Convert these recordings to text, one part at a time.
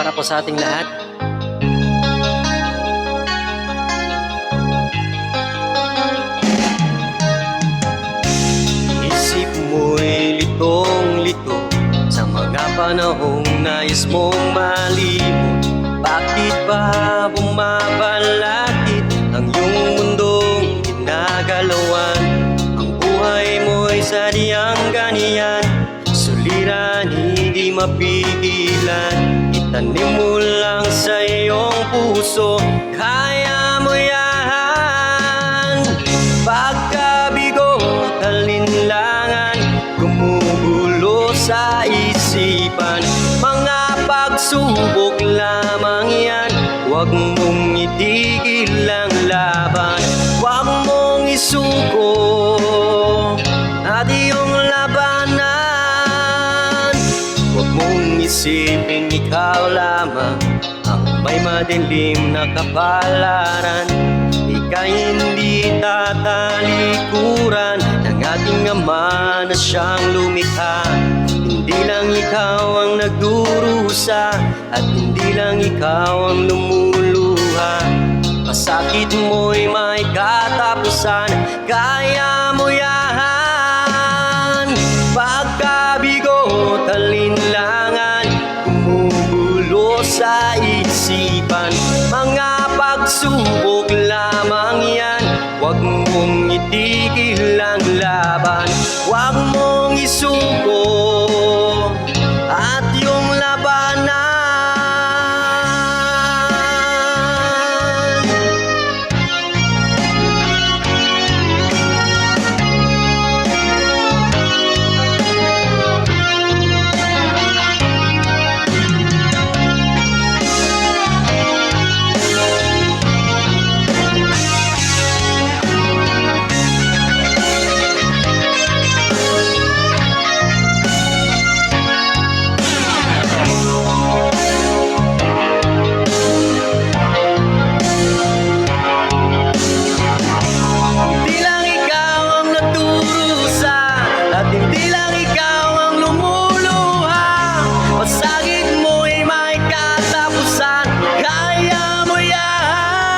para po sa ating lahat. Isip mo'y litong-lito sa mga panahong nais mong malimot. Bakit ba bumabalakid ang iyong mundong ginagalawan? Ang buhay mo'y sadyang ganiyan, suliran hindi mapigilan. Itanim mo lang sa iyong puso, kaya mo yan. Pagkabigo, talinlangan, gumugulo sa isipan. Mga pagsubok lamang yan, huwag mong itigil ang laban. Huwag mong isuko at iyong labanan. Huwag mong isipin ikaw lamang ang may madilim na kapalaran. Ika'y hindi tatalikuran ng ating Ama na siyang lumikha. Hindi lang ikaw ang nagdurusa at hindi lang ikaw ang lumuluha. Masakit mo'y may katapusan, kaya mo yan. Pagkabigo, talinlangan, gumugulo sa isipan. Mga pagsubok lamang yan, huwag mong itigil ang laban. Huwag mong isuko at yung labanan. Hindi lang ikaw ang lumuluha. Masakit mo'y may katapusan, kaya mo yan.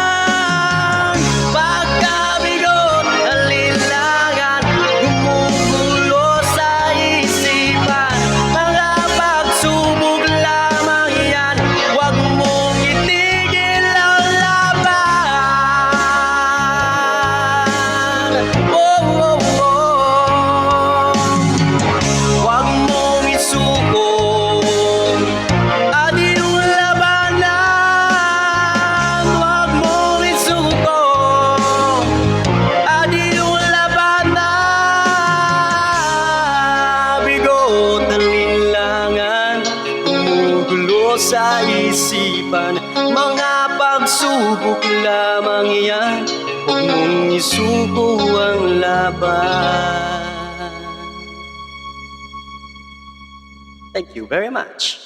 Pagkabigo, talinlangan, gumugulo sa isipan. Mga pagsubok lamang yan, huwag mong itigil ang laban. Oh, oh, oh. Huwag mong isuko at iyong labanan. Huwag mong isuko at iyong labanan. Bigo, talinlangan, gumugulo sa isipan. Mga pagsubok lamang yan, huwag mong isuko ang laban. Thank you very much.